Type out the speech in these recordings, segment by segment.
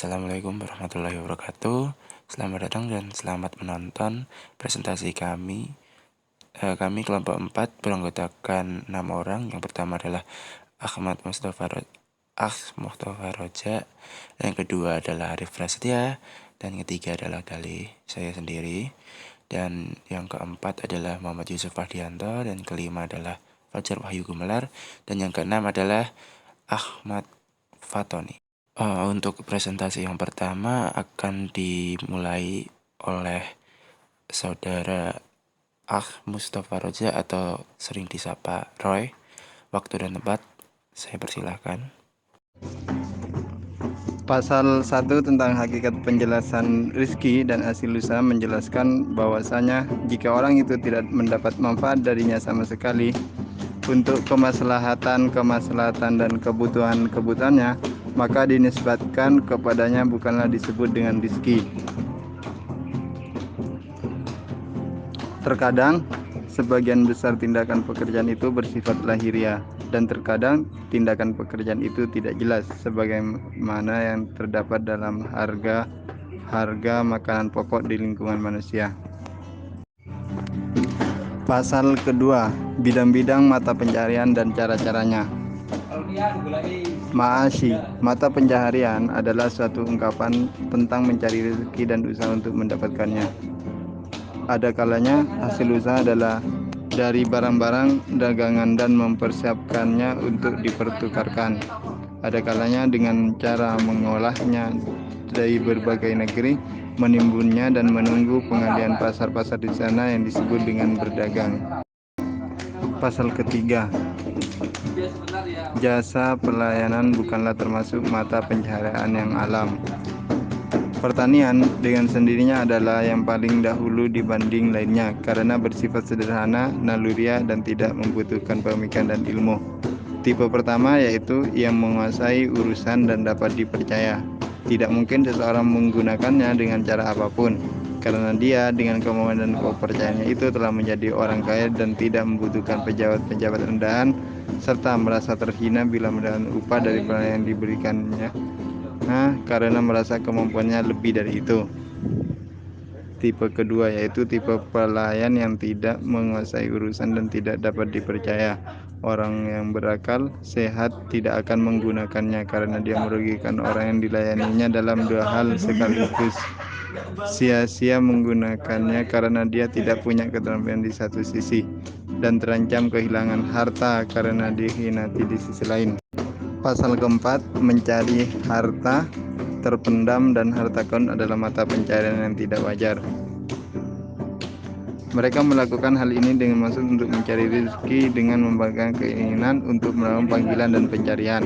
Assalamualaikum warahmatullahi wabarakatuh. Selamat datang dan selamat menonton presentasi kami. Kami kelompok 4 beranggotakan 6 orang. Yang pertama adalah Ahmad Mustafa Roja, yang kedua adalah Arif Prasetya, dan ketiga adalah dari saya sendiri. Dan yang keempat adalah Muhammad Yusuf Fahdianto, dan kelima adalah Fajar Wahyu Gumelar, dan yang keenam adalah Ahmad Fatoni. Untuk presentasi yang pertama akan dimulai oleh saudara Mustafa Roja atau sering disapa Roy. Waktu dan tempat saya persilahkan. Pasal 1 tentang hakikat penjelasan rizki dan hasil usaha menjelaskan bahwasanya jika orang itu tidak mendapat manfaat darinya sama sekali untuk kemaslahatan dan kebutuhannya, maka dinisbatkan kepadanya bukanlah disebut dengan rizki. Terkadang sebagian besar tindakan pekerjaan itu bersifat lahiriah, dan terkadang tindakan pekerjaan itu tidak jelas, sebagaimana yang terdapat dalam harga makanan pokok di lingkungan manusia. Pasal kedua, bidang-bidang mata pencaharian dan cara-caranya. Ma'ashi, mata pencaharian adalah suatu ungkapan tentang mencari rezeki dan usaha untuk mendapatkannya. Ada kalanya hasil usaha adalah dari barang-barang dagangan dan mempersiapkannya untuk dipertukarkan. Ada kalanya dengan cara mengolahnya dari berbagai negeri, menimbunnya dan menunggu pengalian pasar-pasar di sana yang disebut dengan berdagang. Pasal ketiga, jasa pelayanan bukanlah termasuk mata pencaharian yang alam. Pertanian dengan sendirinya adalah yang paling dahulu dibanding lainnya karena bersifat sederhana, naluriah, dan tidak membutuhkan pemikiran dan ilmu. Tipe pertama yaitu yang menguasai urusan dan dapat dipercaya. Tidak mungkin seseorang menggunakannya dengan cara apapun, karena dia dengan kemauan dan kepercayaannya itu telah menjadi orang kaya dan tidak membutuhkan pejabat-pejabat rendahan, serta merasa terhina bila mendapatkan upah dari pelayanan yang diberikannya. Karena merasa kemampuannya lebih dari itu. Tipe kedua yaitu tipe pelayan yang tidak menguasai urusan dan tidak dapat dipercaya. Orang yang berakal sehat tidak akan menggunakannya karena dia merugikan orang yang dilayaninya dalam dua hal sekaligus. Sia-sia menggunakannya karena dia tidak punya keterampilan di satu sisi, dan terancam kehilangan harta karena dikhianati di sisi lain. Pasal keempat, mencari harta terpendam dan harta karun adalah mata pencaharian yang tidak wajar. Mereka melakukan hal ini dengan maksud untuk mencari rezeki dengan membangkitkan keinginan untuk melakukan panggilan dan pencarian.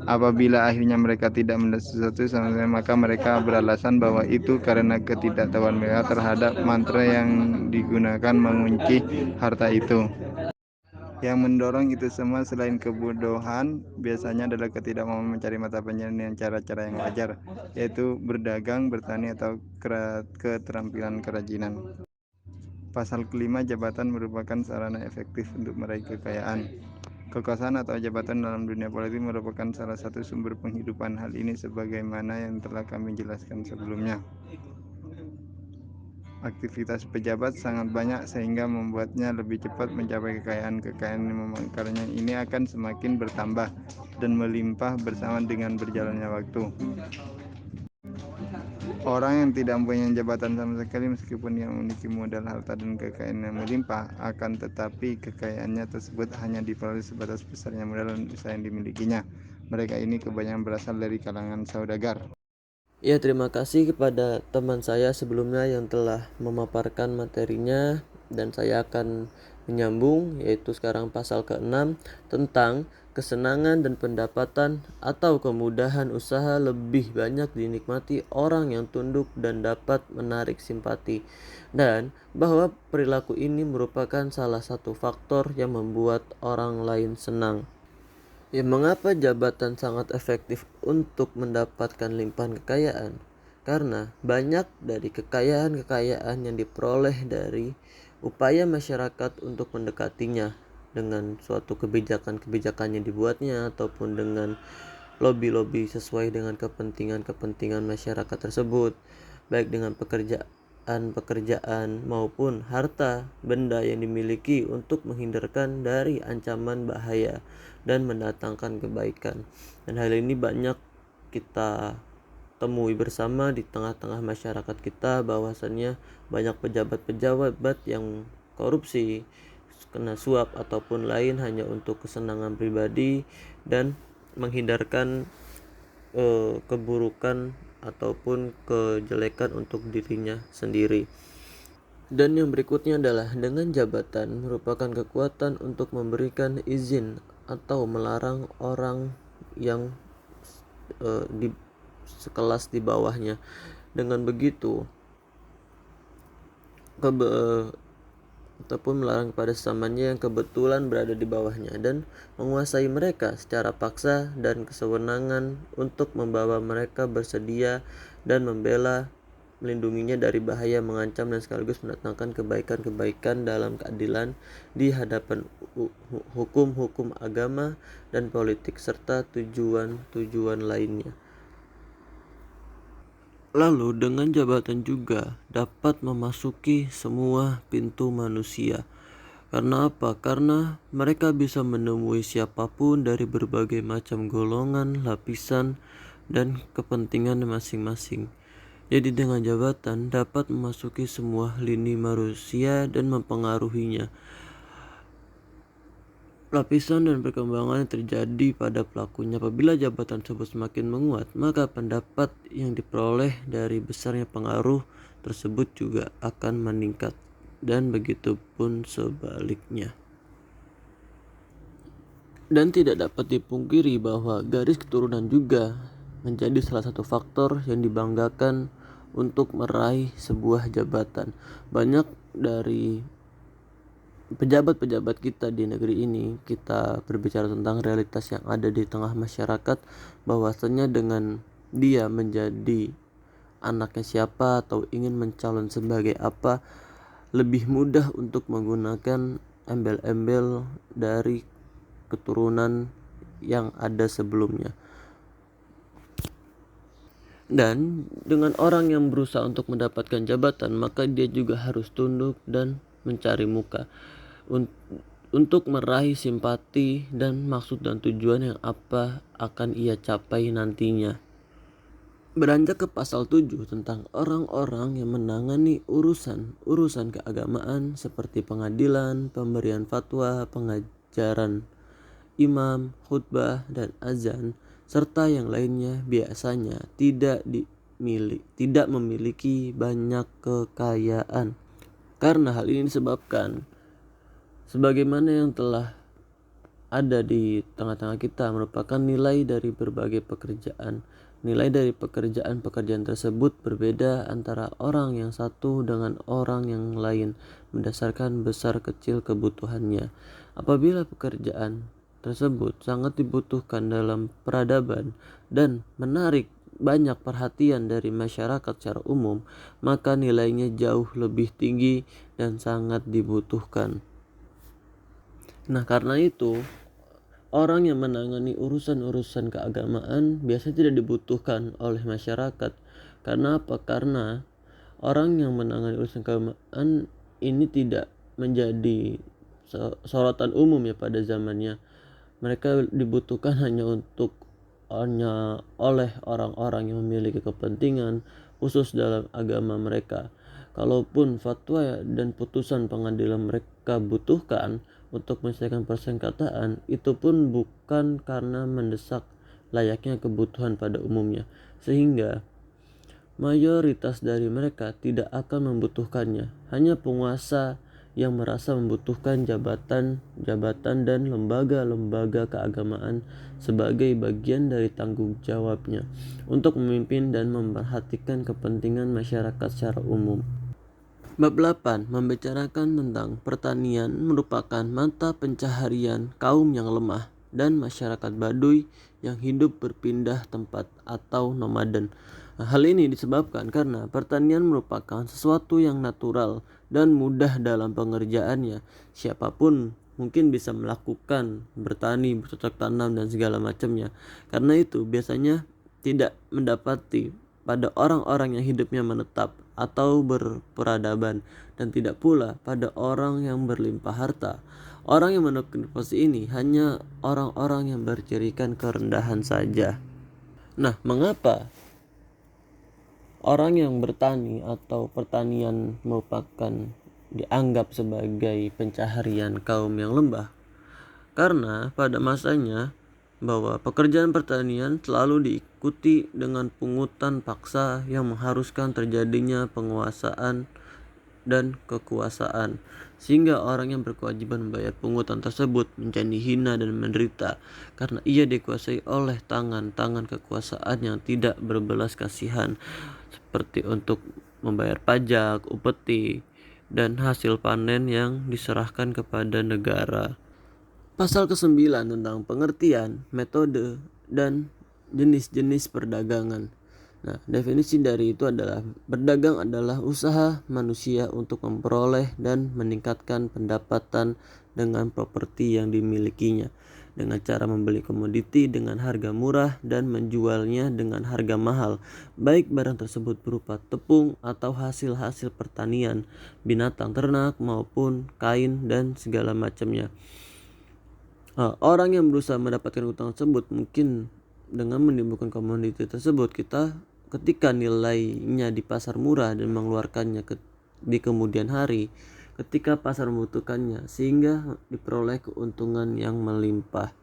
Apabila akhirnya mereka tidak mendapat sesuatu sama sekali, maka mereka beralasan bahwa itu karena ketidaktahuan mereka terhadap mantra yang digunakan mengunci harta itu. Yang mendorong itu semua selain kebodohan biasanya adalah ketidakmampuan mencari mata pencaharian dengan cara-cara yang wajar, yaitu berdagang, bertani, atau keterampilan kerajinan. Pasal kelima, jabatan merupakan sarana efektif untuk meraih kekayaan. Kekuasaan atau jabatan dalam dunia politik merupakan salah satu sumber penghidupan. Hal ini sebagaimana yang telah kami jelaskan sebelumnya. Aktivitas pejabat sangat banyak sehingga membuatnya lebih cepat mencapai kekayaan. Karena ini akan semakin bertambah dan melimpah bersama dengan berjalannya waktu. Orang yang tidak mempunyai jabatan sama sekali, meskipun dia memiliki modal, harta, dan kekayaan yang melimpah, akan tetapi kekayaannya tersebut hanya diperoleh sebatas besarnya modal dan usaha yang dimilikinya. Mereka ini kebanyakan berasal dari kalangan saudagar. Ya, terima kasih kepada teman saya sebelumnya yang telah memaparkan materinya, dan saya akan menyambung, yaitu sekarang pasal ke-6 tentang kesenangan dan pendapatan atau kemudahan usaha lebih banyak dinikmati orang yang tunduk dan dapat menarik simpati, dan bahwa perilaku ini merupakan salah satu faktor yang membuat orang lain senang. Ya, mengapa jabatan sangat efektif untuk mendapatkan limpahan kekayaan? Karena banyak dari kekayaan-kekayaan yang diperoleh dari upaya masyarakat untuk mendekatinya dengan suatu kebijakan-kebijakan yang dibuatnya, ataupun dengan lobby-lobby sesuai dengan kepentingan-kepentingan masyarakat tersebut, baik dengan pekerjaan maupun harta benda yang dimiliki untuk menghindarkan dari ancaman bahaya dan mendatangkan kebaikan. Dan hal ini banyak kita temui bersama di tengah-tengah masyarakat kita, bahwasannya banyak pejabat-pejabat yang korupsi, kena suap ataupun lain hanya untuk kesenangan pribadi dan menghindarkan keburukan ataupun kejelekan untuk dirinya sendiri. Dan yang berikutnya adalah dengan jabatan merupakan kekuatan untuk memberikan izin atau melarang orang yang di sekelas di bawahnya. Dengan begitu ataupun melarang kepada sesamanya yang kebetulan berada di bawahnya, dan menguasai mereka secara paksa dan kesewenangan untuk membawa mereka bersedia dan membela, melindunginya dari bahaya, mengancam, dan sekaligus mendatangkan kebaikan-kebaikan dalam keadilan di hadapan hukum-hukum agama dan politik serta tujuan-tujuan lainnya. Lalu dengan jabatan juga dapat memasuki semua pintu manusia. Karena apa? Karena mereka bisa menemui siapapun dari berbagai macam golongan, lapisan, dan kepentingan masing-masing. Jadi dengan jabatan dapat memasuki semua lini manusia dan mempengaruhinya. Lapisan dan perkembangan yang terjadi pada pelakunya. Apabila jabatan tersebut semakin menguat, maka pendapat yang diperoleh dari besarnya pengaruh tersebut juga akan meningkat, dan begitu pun sebaliknya. Dan tidak dapat dipungkiri bahwa garis keturunan juga menjadi salah satu faktor yang dibanggakan untuk meraih sebuah jabatan. Banyak dari pejabat-pejabat kita di negeri ini, kita berbicara tentang realitas yang ada di tengah masyarakat, bahwasanya dengan dia menjadi anaknya siapa atau ingin mencalon sebagai apa, lebih mudah untuk menggunakan embel-embel dari keturunan yang ada sebelumnya. Dan dengan orang yang berusaha untuk mendapatkan jabatan, maka dia juga harus tunduk dan mencari muka untuk meraih simpati dan maksud dan tujuan yang apa akan ia capai nantinya. Beranjak ke pasal 7 tentang orang-orang yang menangani urusan keagamaan seperti pengadilan, pemberian fatwa, pengajaran imam, khutbah, dan azan, serta yang lainnya, biasanya tidak memiliki banyak kekayaan. Karena hal ini disebabkan sebagaimana yang telah ada di tengah-tengah kita merupakan nilai dari berbagai pekerjaan. Nilai dari pekerjaan tersebut berbeda antara orang yang satu dengan orang yang lain berdasarkan besar kecil kebutuhannya. Apabila pekerjaan tersebut sangat dibutuhkan dalam peradaban dan menarik banyak perhatian dari masyarakat secara umum, maka nilainya jauh lebih tinggi dan sangat dibutuhkan. Nah, karena itu orang yang menangani urusan-urusan keagamaan biasanya tidak dibutuhkan oleh masyarakat. Karena apa? Karena orang yang menangani urusan keagamaan ini tidak menjadi sorotan umum ya pada zamannya. Mereka dibutuhkan hanya oleh orang-orang yang memiliki kepentingan khusus dalam agama mereka. Kalaupun fatwa dan putusan pengadilan mereka butuhkan untuk menyelesaikan persengketaan, itu pun bukan karena mendesak layaknya kebutuhan pada umumnya, sehingga mayoritas dari mereka tidak akan membutuhkannya. Hanya penguasa yang merasa membutuhkan jabatan dan lembaga-lembaga keagamaan sebagai bagian dari tanggung jawabnya untuk memimpin dan memperhatikan kepentingan masyarakat secara umum. Bab 8 membicarakan tentang pertanian merupakan mata pencaharian kaum yang lemah dan masyarakat Baduy yang hidup berpindah tempat atau nomaden. Hal ini disebabkan karena pertanian merupakan sesuatu yang natural dan mudah dalam pengerjaannya. Siapapun mungkin bisa melakukan bertani, bercocok tanam dan segala macamnya. Karena itu biasanya tidak mendapati pada orang-orang yang hidupnya menetap atau berperadaban, dan tidak pula pada orang yang berlimpah harta. Orang yang menekuni posisi ini hanya orang-orang yang bercirikan kerendahan saja. Nah, mengapa orang yang bertani atau pertanian merupakan dianggap sebagai pencaharian kaum yang lembah? Karena pada masanya bahwa pekerjaan pertanian selalu diikuti dengan pungutan paksa yang mengharuskan terjadinya penguasaan dan kekuasaan, sehingga orang yang berkewajiban membayar pungutan tersebut menjadi hina dan menderita karena ia dikuasai oleh tangan-tangan kekuasaan yang tidak berbelas kasihan, seperti untuk membayar pajak, upeti, dan hasil panen yang diserahkan kepada negara. Pasal ke-9 tentang pengertian, metode, dan jenis-jenis perdagangan. Nah, definisi dari itu adalah berdagang adalah usaha manusia untuk memperoleh dan meningkatkan pendapatan dengan properti yang dimilikinya, dengan cara membeli komoditi dengan harga murah dan menjualnya dengan harga mahal, baik barang tersebut berupa tepung atau hasil-hasil pertanian, binatang ternak maupun kain dan segala macamnya. Orang yang berusaha mendapatkan utang tersebut mungkin dengan menimbulkan komoditi tersebut ketika nilainya di pasar murah dan mengeluarkannya di kemudian hari ketika pasar membutuhkannya, sehingga diperoleh keuntungan yang melimpah.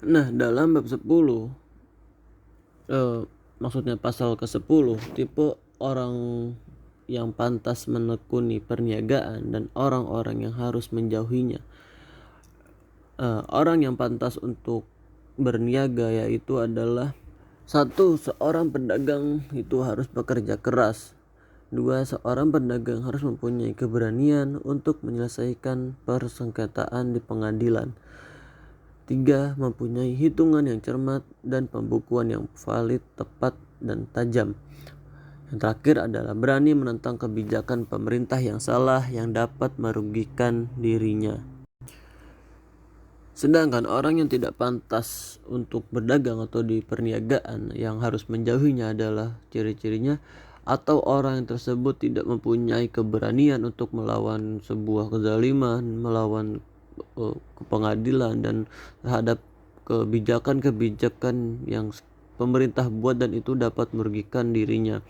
Nah, dalam bab 10 maksudnya pasal ke-10, tipe orang yang pantas menekuni perniagaan dan orang-orang yang harus menjauhinya. Orang yang pantas untuk berniaga yaitu adalah: 1. Seorang pedagang itu harus bekerja keras. 2. Seorang pedagang harus mempunyai keberanian untuk menyelesaikan persengketaan di pengadilan. 3. Mempunyai hitungan yang cermat dan pembukuan yang valid, tepat, dan tajam. Yang terakhir adalah berani menentang kebijakan pemerintah yang salah yang dapat merugikan dirinya. Sedangkan orang yang tidak pantas untuk berdagang atau di perniagaan yang harus menjauhinya adalah ciri-cirinya, atau orang yang tersebut tidak mempunyai keberanian untuk melawan sebuah kezaliman, melawan ke pengadilan dan terhadap kebijakan-kebijakan yang pemerintah buat dan itu dapat merugikan dirinya.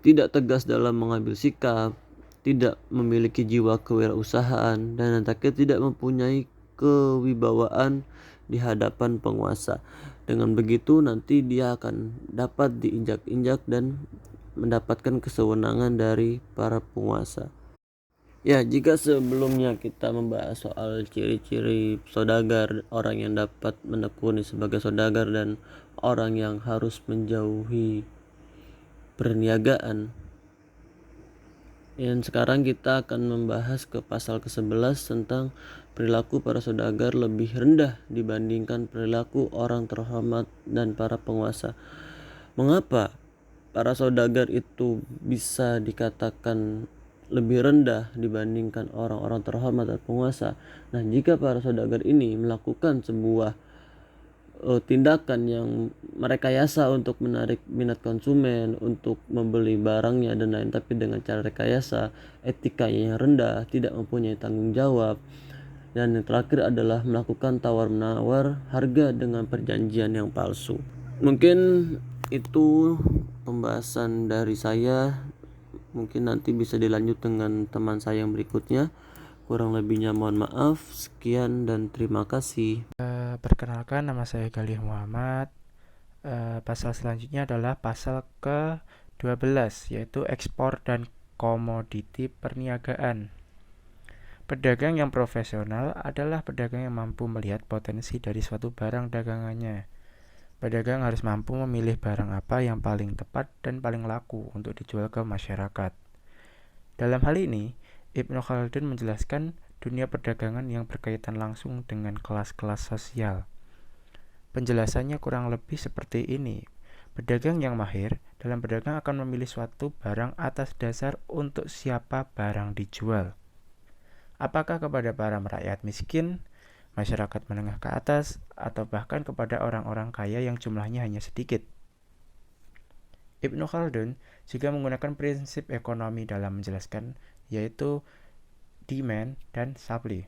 Tidak tegas dalam mengambil sikap, tidak memiliki jiwa kewirausahaan, dan terakhir tidak mempunyai kewibawaan di hadapan penguasa. Dengan begitu nanti dia akan dapat diinjak-injak dan mendapatkan kesewenangan dari para penguasa. Ya, jika sebelumnya kita membahas soal ciri-ciri saudagar, orang yang dapat menekuni sebagai saudagar dan orang yang harus menjauhi perniagaan, dan sekarang kita akan membahas ke pasal ke-11 tentang perilaku para saudagar lebih rendah dibandingkan perilaku orang terhormat dan para penguasa. Mengapa para saudagar itu bisa dikatakan lebih rendah dibandingkan orang-orang terhormat dan penguasa? Nah, jika para saudagar ini melakukan sebuah tindakan yang merekayasa untuk menarik minat konsumen untuk membeli barangnya dan lain, tapi dengan cara rekayasa, etikanya yang rendah, tidak mempunyai tanggung jawab, dan yang terakhir adalah melakukan tawar-menawar harga dengan perjanjian yang palsu. Mungkin itu pembahasan dari saya. Mungkin nanti bisa dilanjut dengan teman saya yang berikutnya. Kurang lebihnya mohon maaf. Sekian dan terima kasih. Perkenalkan, nama saya Galih Muhammad. Pasal selanjutnya adalah pasal ke-12, yaitu ekspor dan komoditi perniagaan. Pedagang yang profesional adalah pedagang yang mampu melihat potensi dari suatu barang dagangannya. Pedagang harus mampu memilih barang apa yang paling tepat dan paling laku untuk dijual ke masyarakat. Dalam hal ini, Ibnu Khaldun menjelaskan dunia perdagangan yang berkaitan langsung dengan kelas-kelas sosial. Penjelasannya kurang lebih seperti ini. Pedagang yang mahir dalam berdagang akan memilih suatu barang atas dasar untuk siapa barang dijual. Apakah kepada para rakyat miskin, masyarakat menengah ke atas, atau bahkan kepada orang-orang kaya yang jumlahnya hanya sedikit? Ibnu Khaldun juga menggunakan prinsip ekonomi dalam menjelaskan, yaitu demand dan supply.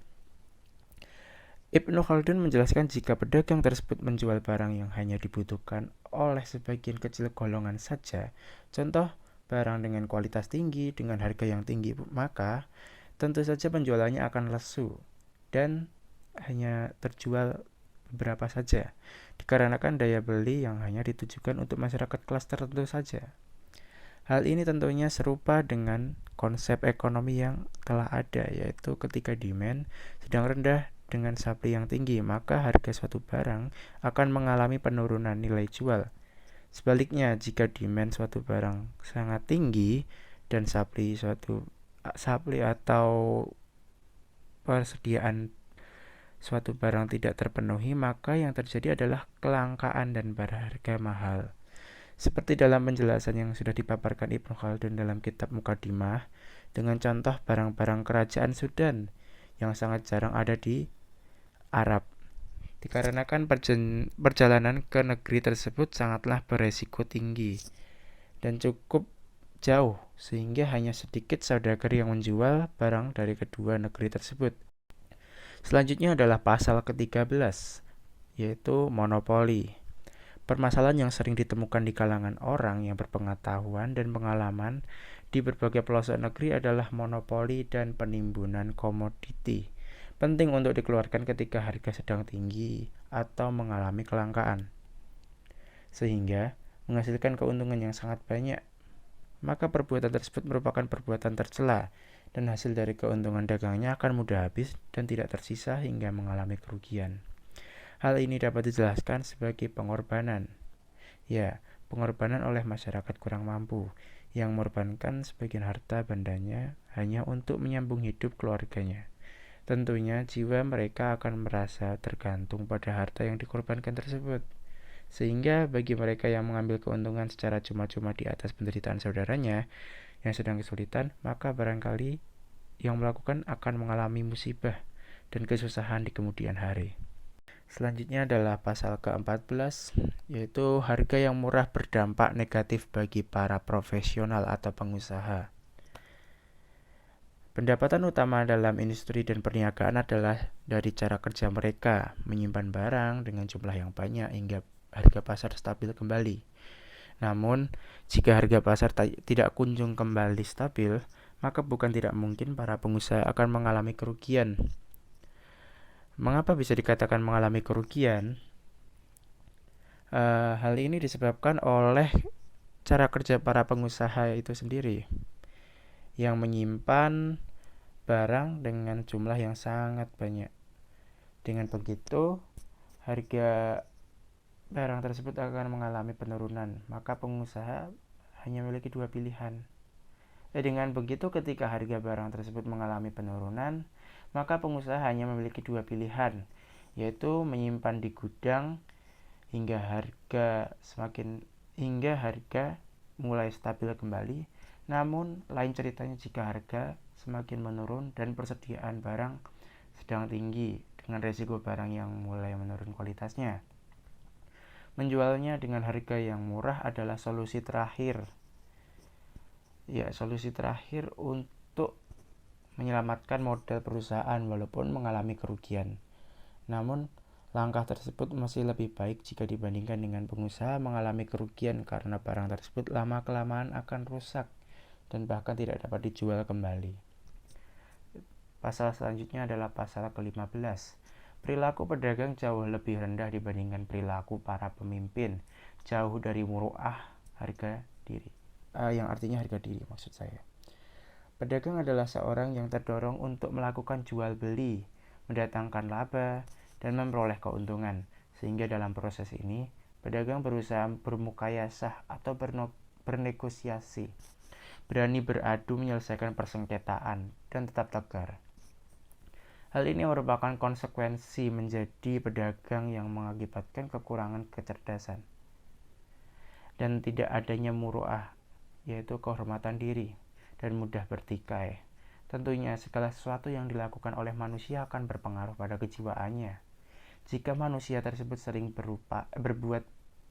Ibnu Khaldun menjelaskan jika pedagang tersebut menjual barang yang hanya dibutuhkan oleh sebagian kecil golongan saja, contoh barang dengan kualitas tinggi dengan harga yang tinggi, maka tentu saja penjualannya akan lesu dan hanya terjual beberapa saja, dikarenakan daya beli yang hanya ditujukan untuk masyarakat kelas tertentu saja. Hal ini tentunya serupa dengan konsep ekonomi yang telah ada, yaitu ketika demand sedang rendah dengan supply yang tinggi, maka harga suatu barang akan mengalami penurunan nilai jual. Sebaliknya, jika demand suatu barang sangat tinggi dan supply atau persediaan suatu barang tidak terpenuhi, maka yang terjadi adalah kelangkaan dan berharga mahal. Seperti dalam penjelasan yang sudah dipaparkan Ibnu Khaldun dalam kitab Muqaddimah, dengan contoh barang-barang kerajaan Sudan yang sangat jarang ada di Arab, dikarenakan perjalanan ke negeri tersebut sangatlah beresiko tinggi dan cukup jauh, sehingga hanya sedikit saudagar yang menjual barang dari kedua negeri tersebut. Selanjutnya adalah pasal ke-13, yaitu monopoli. Permasalahan yang sering ditemukan di kalangan orang yang berpengetahuan dan pengalaman di berbagai pelosok negeri adalah monopoli dan penimbunan komoditi. Penting untuk dikeluarkan ketika harga sedang tinggi atau mengalami kelangkaan, sehingga menghasilkan keuntungan yang sangat banyak. Maka perbuatan tersebut merupakan perbuatan tercela, dan hasil dari keuntungan dagangnya akan mudah habis dan tidak tersisa hingga mengalami kerugian. Hal ini dapat dijelaskan sebagai pengorbanan. Ya, pengorbanan oleh masyarakat kurang mampu, yang mengorbankan sebagian harta bandanya hanya untuk menyambung hidup keluarganya. Tentunya jiwa mereka akan merasa tergantung pada harta yang dikorbankan tersebut. Sehingga bagi mereka yang mengambil keuntungan secara cuma-cuma di atas penderitaan saudaranya yang sedang kesulitan, maka barangkali yang melakukan akan mengalami musibah dan kesusahan di kemudian hari. Selanjutnya adalah pasal ke-14, yaitu harga yang murah berdampak negatif bagi para profesional atau pengusaha. Pendapatan utama dalam industri dan perniagaan adalah dari cara kerja mereka menyimpan barang dengan jumlah yang banyak hingga harga pasar stabil kembali. Namun, jika harga pasar tidak kunjung kembali stabil, maka bukan tidak mungkin para pengusaha akan mengalami kerugian. Mengapa bisa dikatakan mengalami kerugian? Hal ini disebabkan oleh cara kerja para pengusaha itu sendiri, yang menyimpan barang dengan jumlah yang sangat banyak. Dengan begitu, harga barang tersebut akan mengalami penurunan, maka pengusaha hanya memiliki dua pilihan. Dengan begitu, ketika harga barang tersebut mengalami penurunan, maka pengusaha hanya memiliki dua pilihan, yaitu menyimpan di gudang hingga harga mulai stabil kembali. Namun, lain ceritanya jika harga semakin menurun dan persediaan barang sedang tinggi dengan resiko barang yang mulai menurun kualitasnya. Menjualnya dengan harga yang murah adalah solusi terakhir. Solusi terakhir untuk menyelamatkan modal perusahaan walaupun mengalami kerugian. Namun, langkah tersebut masih lebih baik jika dibandingkan dengan pengusaha mengalami kerugian karena barang tersebut lama-kelamaan akan rusak dan bahkan tidak dapat dijual kembali. Pasal selanjutnya adalah pasal ke-15. Perilaku pedagang jauh lebih rendah dibandingkan perilaku para pemimpin, jauh dari muru'ah harga diri. Yang artinya harga diri maksud saya. Pedagang adalah seorang yang terdorong untuk melakukan jual beli, mendatangkan laba, dan memperoleh keuntungan. Sehingga dalam proses ini, pedagang berusaha bermukayasah atau bernegosiasi, berani beradu menyelesaikan persengketaan, dan tetap tegar. Hal ini merupakan konsekuensi menjadi pedagang yang mengakibatkan kekurangan kecerdasan dan tidak adanya muru'ah, yaitu kehormatan diri, dan mudah bertikai. Tentunya segala sesuatu yang dilakukan oleh manusia akan berpengaruh pada kejiwaannya. Jika manusia tersebut sering berbuat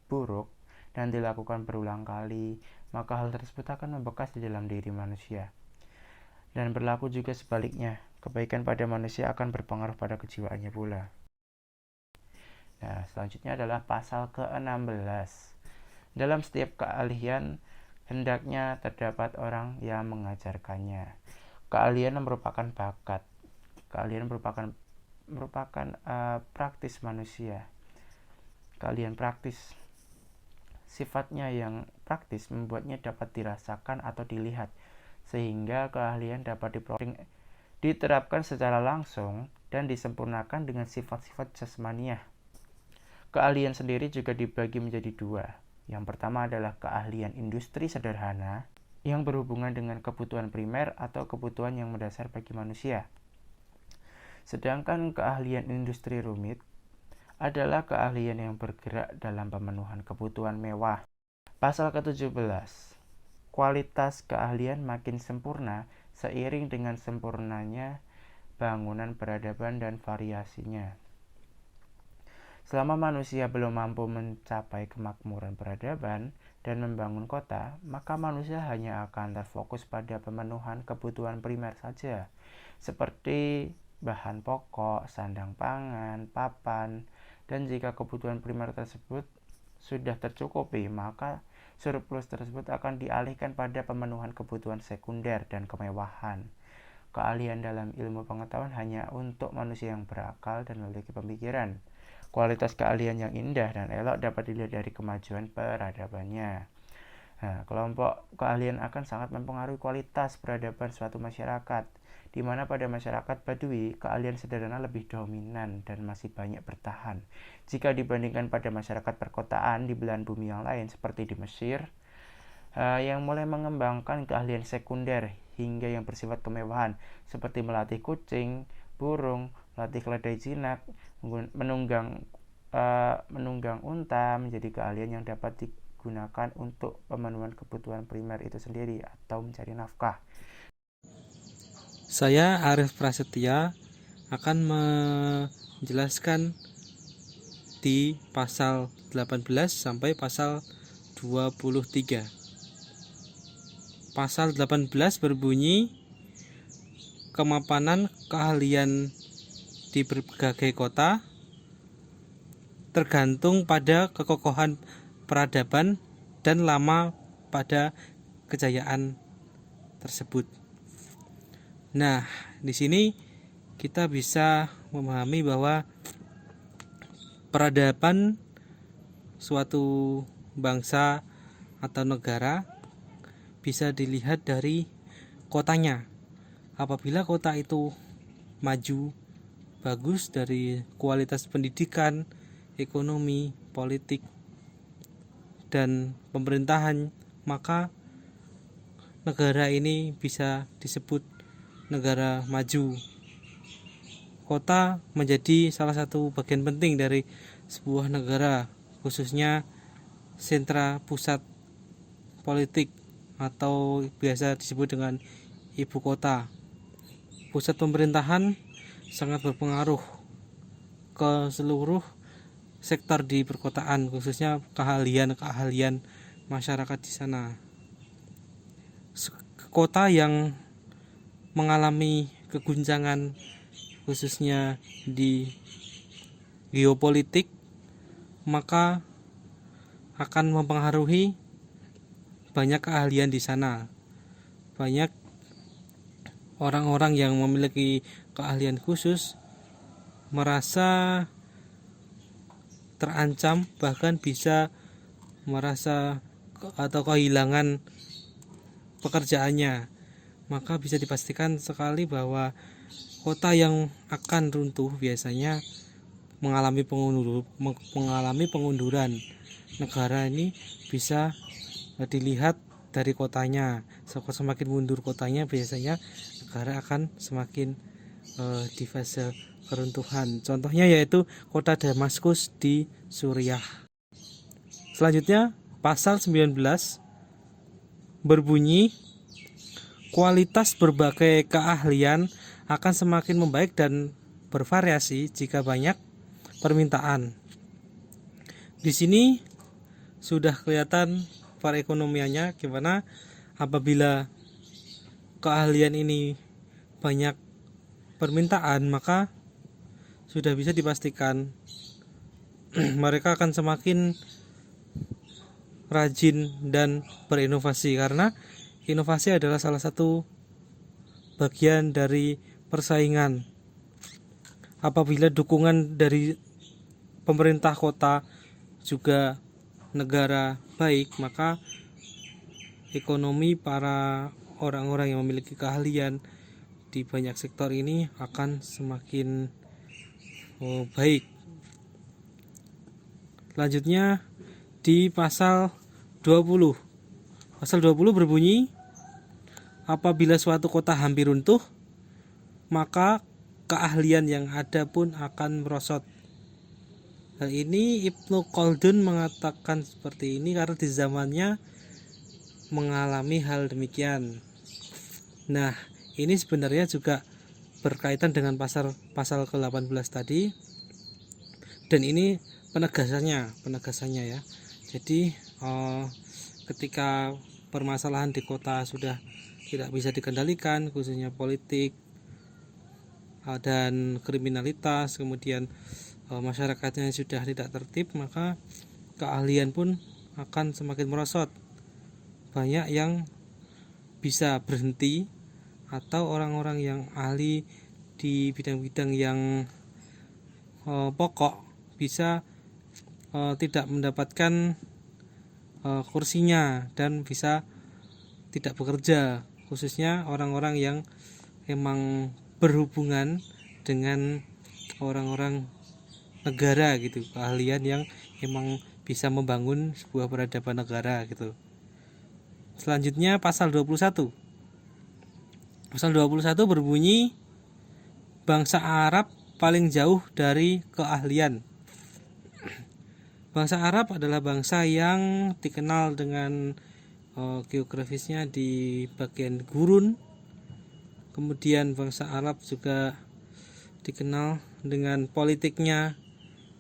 buruk dan dilakukan berulang kali, maka hal tersebut akan membekas di dalam diri manusia. Dan berlaku juga sebaliknya, kebaikan pada manusia akan berpengaruh pada kejiwaannya pula. Nah, selanjutnya adalah pasal ke-16. Dalam setiap keahlian, hendaknya terdapat orang yang mengajarkannya. Keahlian merupakan bakat. Keahlian merupakan praktis manusia. Keahlian praktis. Sifatnya yang praktis membuatnya dapat dirasakan atau dilihat, sehingga keahlian dapat diterapkan secara langsung dan disempurnakan dengan sifat-sifat jasmaniah. Keahlian sendiri juga dibagi menjadi dua. Yang pertama adalah keahlian industri sederhana yang berhubungan dengan kebutuhan primer atau kebutuhan yang mendasar bagi manusia. Sedangkan keahlian industri rumit adalah keahlian yang bergerak dalam pemenuhan kebutuhan mewah. Pasal ke-17. Kualitas keahlian makin sempurna seiring dengan sempurnanya bangunan peradaban dan variasinya. Selama manusia belum mampu mencapai kemakmuran peradaban dan membangun kota, maka manusia hanya akan terfokus pada pemenuhan kebutuhan primer saja, seperti bahan pokok, sandang pangan, papan, dan jika kebutuhan primer tersebut sudah tercukupi, maka surplus tersebut akan dialihkan pada pemenuhan kebutuhan sekunder dan kemewahan. Keahlian dalam ilmu pengetahuan hanya untuk manusia yang berakal dan memiliki pemikiran. Kualitas keahlian yang indah dan elok dapat dilihat dari kemajuan peradabannya. Nah, kelompok keahlian akan sangat mempengaruhi kualitas peradaban suatu masyarakat, di mana pada masyarakat Badui, keahlian sederhana lebih dominan dan masih banyak bertahan. Jika dibandingkan pada masyarakat perkotaan di belahan bumi yang lain, seperti di Mesir, yang mulai mengembangkan keahlian sekunder hingga yang bersifat kemewahan, seperti melatih kucing, burung, melatih keledai jinak, menunggang unta menjadi keahlian yang dapat digunakan untuk pemenuhan kebutuhan primer itu sendiri atau mencari nafkah. Saya Arif Prasetya akan menjelaskan di pasal 18 sampai pasal 23. Pasal 18 berbunyi kemapanan keahlian di berbagai kota tergantung pada kekokohan peradaban dan lama pada kejayaan tersebut. Nah, di sini kita bisa memahami bahwa peradaban suatu bangsa atau negara bisa dilihat dari kotanya. Apabila kota itu maju, bagus dari kualitas pendidikan, ekonomi, politik, dan pemerintahan, maka negara ini bisa disebut negara maju. Kota menjadi salah satu bagian penting dari sebuah negara, khususnya sentra pusat politik atau biasa disebut dengan ibu kota. Pusat pemerintahan sangat berpengaruh ke seluruh sektor di perkotaan, khususnya keahlian masyarakat di sana. Kota yang mengalami keguncangan khususnya di geopolitik, maka akan mempengaruhi banyak keahlian di sana. Banyak orang-orang yang memiliki keahlian khusus merasa terancam, bahkan bisa merasa atau kehilangan pekerjaannya. Maka bisa dipastikan sekali bahwa kota yang akan runtuh biasanya mengalami pengunduran. Negara ini bisa dilihat dari kotanya. Semakin mundur kotanya, biasanya negara akan semakin di fase keruntuhan. Contohnya yaitu kota Damaskus di Suriah. Selanjutnya pasal 19 berbunyi kualitas berbagai keahlian akan semakin membaik dan bervariasi jika banyak permintaan. Di sini sudah kelihatan perekonomiannya gimana. Apabila keahlian ini banyak permintaan, maka sudah bisa dipastikan mereka akan semakin rajin dan berinovasi, karena inovasi adalah salah satu bagian dari persaingan. Apabila dukungan dari pemerintah kota juga negara baik, maka ekonomi para orang-orang yang memiliki keahlian di banyak sektor ini akan semakin baik. Selanjutnya di pasal 20. Pasal 20 berbunyi, apabila suatu kota hampir runtuh, maka keahlian yang ada pun akan merosot. Hal ini Ibnu Khaldun mengatakan seperti ini karena di zamannya mengalami hal demikian. Nah, ini sebenarnya juga berkaitan dengan pasal ke-18 tadi. Dan ini penegasannya ya. Jadi ketika permasalahan di kota sudah tidak bisa dikendalikan, khususnya politik dan kriminalitas, kemudian masyarakatnya sudah tidak tertib, maka keahlian pun akan semakin merosot. Banyak yang bisa berhenti, atau orang-orang yang ahli di bidang-bidang yang pokok bisa tidak mendapatkan kursinya dan bisa tidak bekerja, khususnya orang-orang yang emang berhubungan dengan orang-orang negara gitu, keahlian yang emang bisa membangun sebuah peradaban negara gitu. Selanjutnya pasal 21. Pasal 21 berbunyi, bangsa Arab paling jauh dari keahlian. Bangsa Arab adalah bangsa yang dikenal dengan geografisnya di bagian gurun. Kemudian bangsa Arab juga dikenal dengan politiknya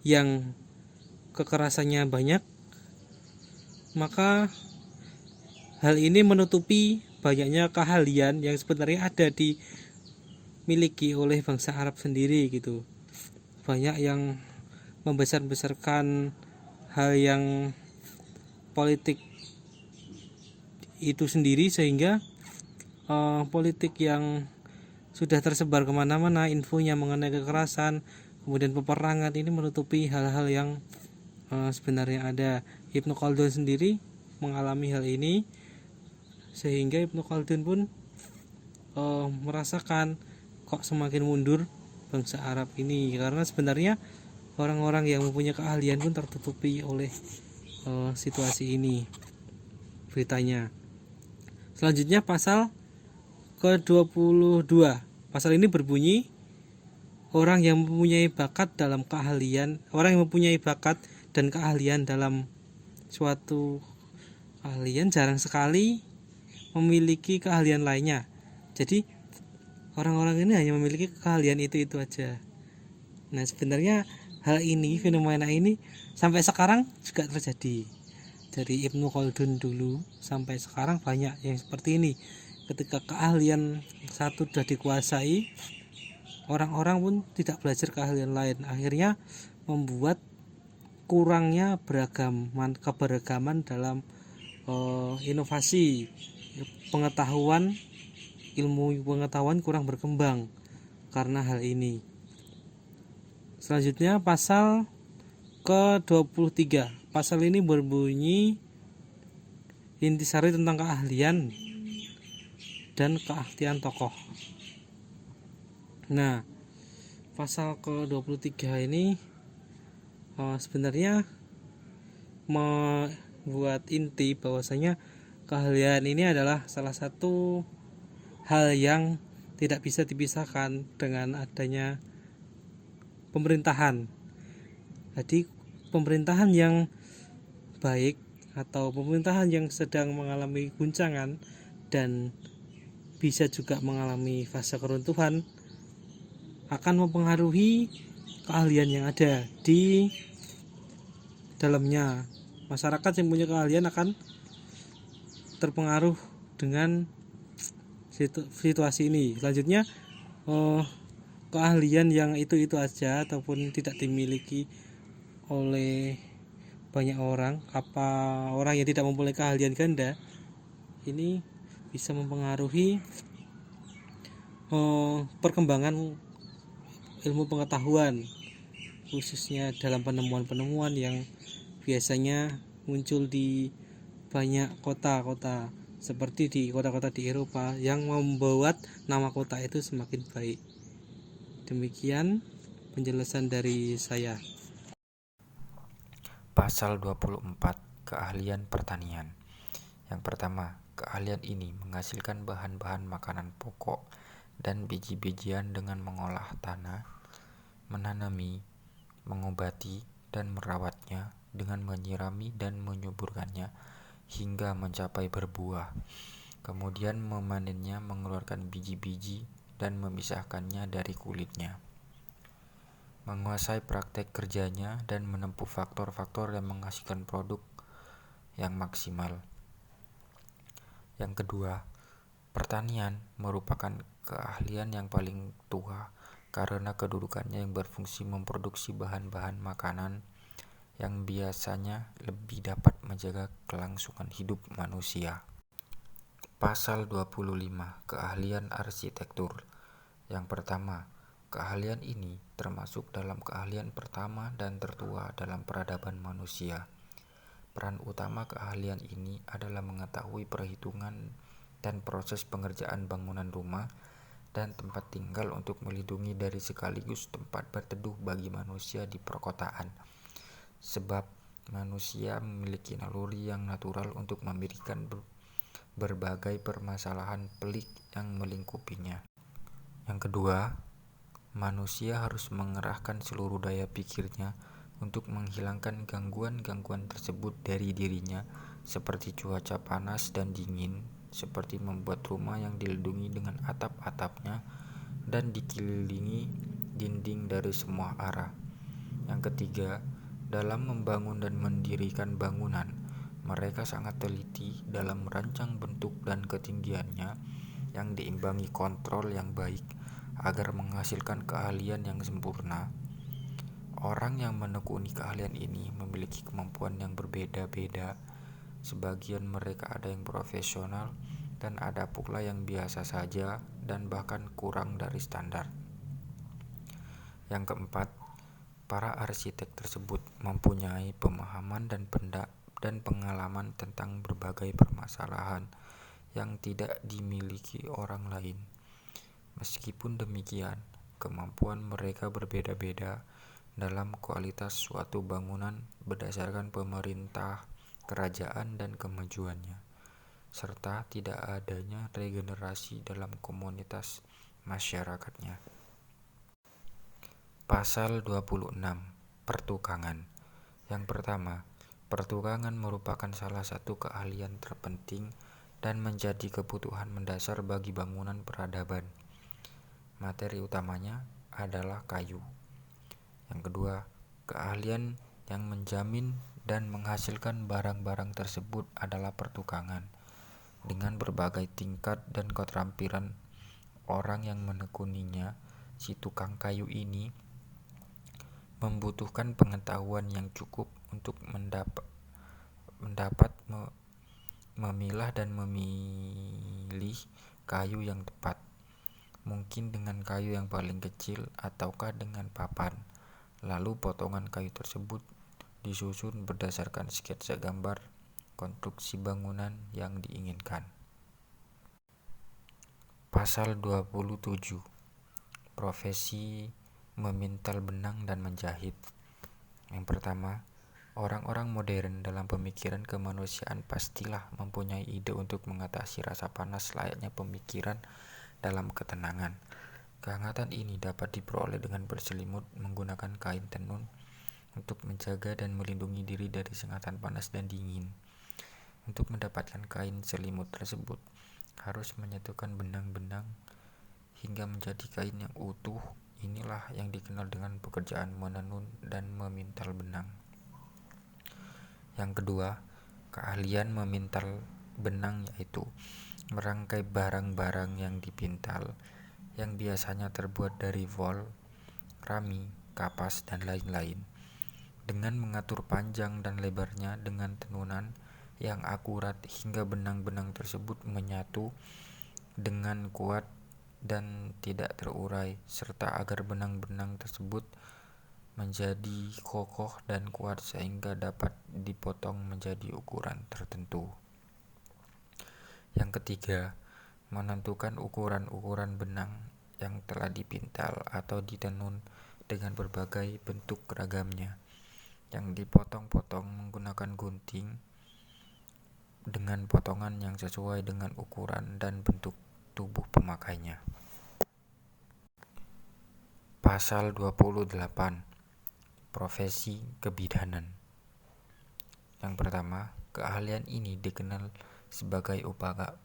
yang kekerasannya banyak. Maka hal ini menutupi banyaknya keahlian yang sebenarnya ada dimiliki oleh bangsa Arab sendiri gitu. Banyak yang membesar-besarkan hal yang politik itu sendiri, sehingga politik yang sudah tersebar kemana-mana infonya mengenai kekerasan, kemudian peperangan, ini menutupi hal-hal yang sebenarnya ada. Ibnu Khaldun sendiri mengalami hal ini, sehingga Ibnu Khaldun pun merasakan kok semakin mundur bangsa Arab ini, karena sebenarnya orang-orang yang mempunyai keahlian pun tertutupi oleh situasi ini beritanya. Selanjutnya pasal ke-22. Pasal ini berbunyi, orang yang mempunyai bakat dan keahlian dalam suatu keahlian jarang sekali memiliki keahlian lainnya. Jadi orang-orang ini hanya memiliki keahlian itu aja. Nah, sebenarnya hal ini, fenomena ini sampai sekarang juga terjadi. Dari Ibnu Khaldun dulu sampai sekarang banyak yang seperti ini. Ketika keahlian satu sudah dikuasai, orang-orang pun tidak belajar keahlian lain. Akhirnya membuat kurangnya keberagaman dalam inovasi, ilmu pengetahuan kurang berkembang karena hal ini. Selanjutnya pasal ke-23. Pasal ini berbunyi, intisari tentang keahlian dan keahlian tokoh. Nah, pasal ke-23 ini sebenarnya membuat inti bahwasanya keahlian ini adalah salah satu hal yang tidak bisa dipisahkan dengan adanya pemerintahan. Jadi pemerintahan yang baik atau pemerintahan yang sedang mengalami guncangan dan bisa juga mengalami fase keruntuhan, akan mempengaruhi keahlian yang ada di dalamnya. Masyarakat yang punya keahlian akan terpengaruh dengan situasi ini. Selanjutnya, keahlian yang itu aja ataupun tidak dimiliki oleh banyak orang, orang yang tidak mempunyai keahlian ganda, ini bisa mempengaruhi perkembangan ilmu pengetahuan, khususnya dalam penemuan-penemuan yang biasanya muncul di banyak kota-kota, seperti di kota-kota di Eropa, yang membuat nama kota itu semakin baik. Demikian penjelasan dari saya. Pasal 24. Keahlian pertanian. Yang pertama, keahlian ini menghasilkan bahan-bahan makanan pokok dan biji-bijian dengan mengolah tanah, menanami, mengobati, dan merawatnya dengan menyirami dan menyuburkannya hingga mencapai berbuah. Kemudian memanennya, mengeluarkan biji-biji dan memisahkannya dari kulitnya. Menguasai praktek kerjanya dan menempuh faktor-faktor yang menghasilkan produk yang maksimal. Yang kedua, pertanian merupakan keahlian yang paling tua karena kedudukannya yang berfungsi memproduksi bahan-bahan makanan yang biasanya lebih dapat menjaga kelangsungan hidup manusia. Pasal 25. Keahlian arsitektur. Yang pertama, keahlian ini termasuk dalam keahlian pertama dan tertua dalam peradaban manusia. Peran utama keahlian ini adalah mengetahui perhitungan dan proses pengerjaan bangunan rumah dan tempat tinggal untuk melindungi dari sekaligus tempat berteduh bagi manusia di perkotaan. Sebab manusia memiliki naluri yang natural untuk memberikan berbagai permasalahan pelik yang melingkupinya. Yang kedua, manusia harus mengerahkan seluruh daya pikirnya untuk menghilangkan gangguan-gangguan tersebut dari dirinya, seperti cuaca panas dan dingin, seperti membuat rumah yang dilindungi dengan atap-atapnya dan dikelilingi dinding dari semua arah. Yang ketiga, dalam membangun dan mendirikan bangunan, mereka sangat teliti dalam merancang bentuk dan ketinggiannya yang diimbangi kontrol yang baik agar menghasilkan keahlian yang sempurna. Orang yang menekuni keahlian ini memiliki kemampuan yang berbeda-beda. Sebagian mereka ada yang profesional dan ada pula yang biasa saja dan bahkan kurang dari standar. Yang keempat, para arsitek tersebut mempunyai pemahaman dan pengalaman tentang berbagai permasalahan yang tidak dimiliki orang lain. Meskipun demikian, kemampuan mereka berbeda-beda dalam kualitas suatu bangunan berdasarkan pemerintah, kerajaan, dan kemajuannya, serta tidak adanya regenerasi dalam komunitas masyarakatnya. Pasal 26. Pertukangan. Yang pertama, pertukangan merupakan salah satu keahlian terpenting dan menjadi kebutuhan mendasar bagi bangunan peradaban. Materi utamanya adalah kayu. Yang kedua, keahlian yang menjamin dan menghasilkan barang-barang tersebut adalah pertukangan. Dengan berbagai tingkat dan keterampilan orang yang menekuninya, si tukang kayu ini membutuhkan pengetahuan yang cukup untuk mendapat memilah dan memilih kayu yang tepat, mungkin dengan kayu yang paling kecil ataukah dengan papan. Lalu potongan kayu tersebut disusun berdasarkan sketsa gambar konstruksi bangunan yang diinginkan. Pasal 27. Profesi memintal benang dan menjahit. Yang pertama, orang-orang modern dalam pemikiran kemanusiaan pastilah mempunyai ide untuk mengatasi rasa panas layaknya pemikiran dalam ketenangan. Kehangatan ini dapat diperoleh dengan berselimut menggunakan kain tenun untuk menjaga dan melindungi diri dari sengatan panas dan dingin. Untuk mendapatkan kain selimut tersebut, harus menyatukan benang-benang hingga menjadi kain yang utuh. Inilah yang dikenal dengan pekerjaan menenun dan memintal benang. Yang kedua, keahlian memintal benang yaitu merangkai barang-barang yang dipintal, yang biasanya terbuat dari wol, rami, kapas, dan lain-lain, dengan mengatur panjang dan lebarnya dengan tenunan yang akurat hingga benang-benang tersebut menyatu dengan kuat dan tidak terurai, serta agar benang-benang tersebut menjadi kokoh dan kuat sehingga dapat dipotong menjadi ukuran tertentu. Yang ketiga, menentukan ukuran-ukuran benang yang telah dipintal atau ditenun dengan berbagai bentuk ragamnya, yang dipotong-potong menggunakan gunting dengan potongan yang sesuai dengan ukuran dan bentuk tubuh pemakainya. Pasal 28. Profesi kebidanan. Yang pertama, keahlian ini dikenal sebagai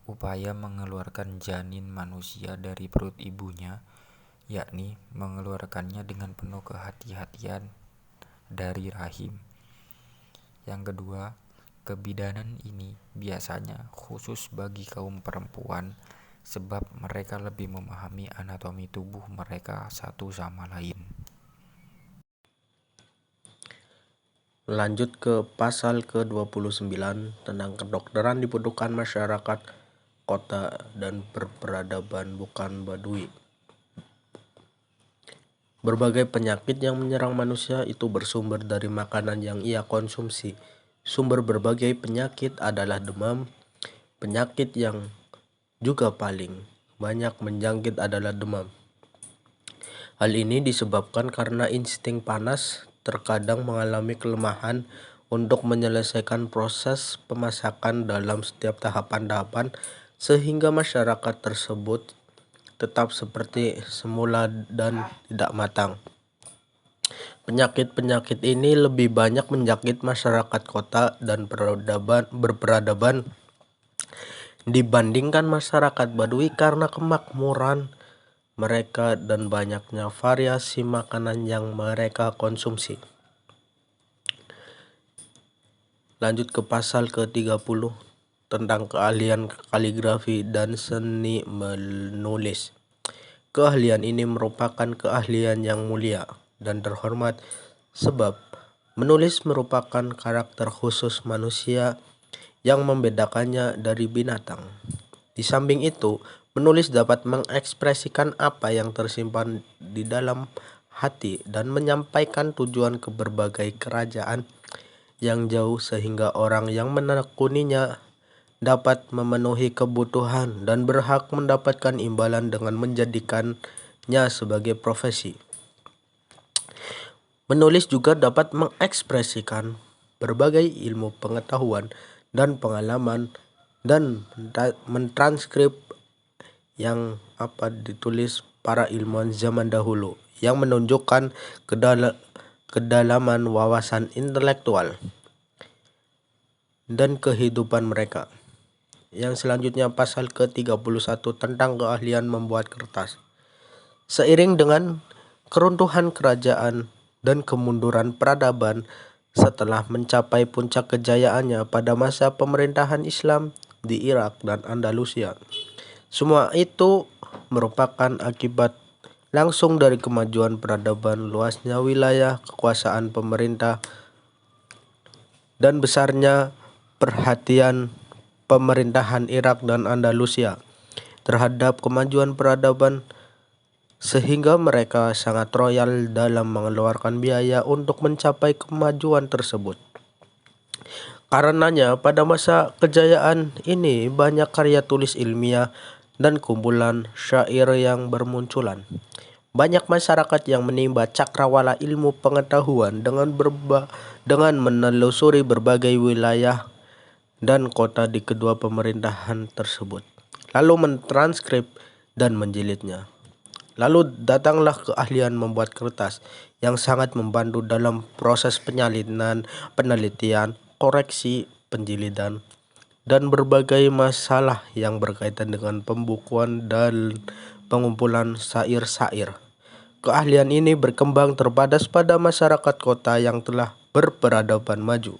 upaya mengeluarkan janin manusia dari perut ibunya, yakni mengeluarkannya dengan penuh kehati-hatian dari rahim. Yang kedua, kebidanan ini biasanya khusus bagi kaum perempuan sebab mereka lebih memahami anatomi tubuh mereka satu sama lain. Lanjut ke pasal ke-29 tentang kedokteran dibutuhkan masyarakat kota dan berperadaban bukan Badui. Berbagai penyakit yang menyerang manusia itu bersumber dari makanan yang ia konsumsi. Sumber berbagai penyakit adalah demam. Penyakit yang juga paling banyak menjangkit adalah demam. Hal ini disebabkan karena insting panas terkadang mengalami kelemahan untuk menyelesaikan proses pemasakan dalam setiap tahapan-tahapan sehingga masyarakat tersebut tetap seperti semula dan tidak matang. Penyakit-penyakit ini lebih banyak menjangkit masyarakat kota dan berperadaban dibandingkan masyarakat Badui karena kemakmuran mereka dan banyaknya variasi makanan yang mereka konsumsi. Lanjut ke pasal ke-30 tentang keahlian kaligrafi dan seni menulis. Keahlian ini merupakan keahlian yang mulia dan terhormat sebab menulis merupakan karakter khusus manusia yang membedakannya dari binatang. Di samping itu, menulis dapat mengekspresikan apa yang tersimpan di dalam hati dan menyampaikan tujuan ke berbagai kerajaan yang jauh sehingga orang yang menekuninya dapat memenuhi kebutuhan dan berhak mendapatkan imbalan dengan menjadikannya sebagai profesi. Menulis juga dapat mengekspresikan berbagai ilmu pengetahuan dan pengalaman dan mentranskrip yang ditulis para ilmuwan zaman dahulu yang menunjukkan kedalaman wawasan intelektual dan kehidupan mereka. Yang selanjutnya pasal ke-31 tentang keahlian membuat kertas. Seiring dengan keruntuhan kerajaan dan kemunduran peradaban setelah mencapai puncak kejayaannya pada masa pemerintahan Islam di Irak dan Andalusia. Semua itu merupakan akibat langsung dari kemajuan peradaban, luasnya wilayah kekuasaan pemerintah, dan besarnya perhatian pemerintahan Irak dan Andalusia terhadap kemajuan peradaban sehingga mereka sangat royal dalam mengeluarkan biaya untuk mencapai kemajuan tersebut. Karenanya pada masa kejayaan ini banyak karya tulis ilmiah dan kumpulan syair yang bermunculan. Banyak masyarakat yang menimba cakrawala ilmu pengetahuan dengan menelusuri berbagai wilayah dan kota di kedua pemerintahan tersebut, lalu mentranskrip dan menjilidnya. Lalu datanglah keahlian membuat kertas yang sangat membantu dalam proses penelitian, koreksi, penjilidan, dan berbagai masalah yang berkaitan dengan pembukuan dan pengumpulan syair-syair. Keahlian ini berkembang terbatas pada masyarakat kota yang telah berperadaban maju.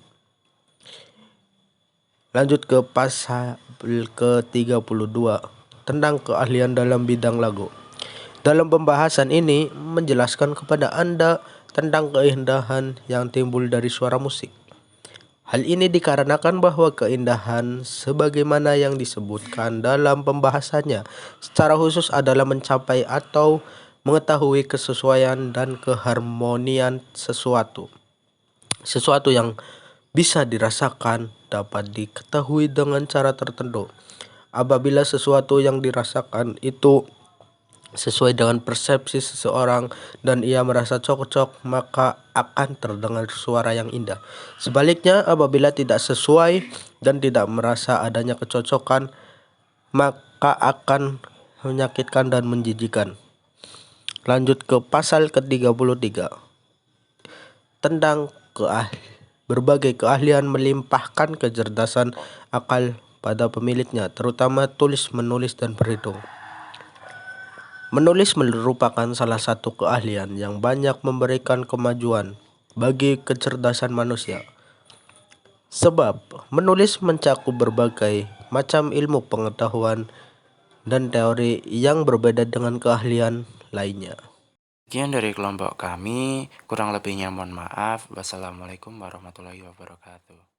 Lanjut ke pasal ke-32 tentang keahlian dalam bidang lagu. Dalam pembahasan ini menjelaskan kepada Anda tentang keindahan yang timbul dari suara musik. Hal ini dikarenakan bahwa keindahan sebagaimana yang disebutkan dalam pembahasannya secara khusus adalah mencapai atau mengetahui kesesuaian dan keharmonian sesuatu. Sesuatu yang bisa dirasakan dapat diketahui dengan cara tertentu. Apabila sesuatu yang dirasakan itu sesuai dengan persepsi seseorang dan ia merasa cocok, maka akan terdengar suara yang indah. Sebaliknya, apabila tidak sesuai dan tidak merasa adanya kecocokan, maka akan menyakitkan dan menjijikan. Lanjut ke pasal ke-33 tentang berbagai keahlian melimpahkan kecerdasan akal pada pemiliknya, terutama tulis, menulis, dan berhitung. Menulis merupakan salah satu keahlian yang banyak memberikan kemajuan bagi kecerdasan manusia. Sebab menulis mencakup berbagai macam ilmu pengetahuan dan teori yang berbeda dengan keahlian lainnya. Sekian dari kelompok kami, kurang lebihnya mohon maaf. Wassalamualaikum warahmatullahi wabarakatuh.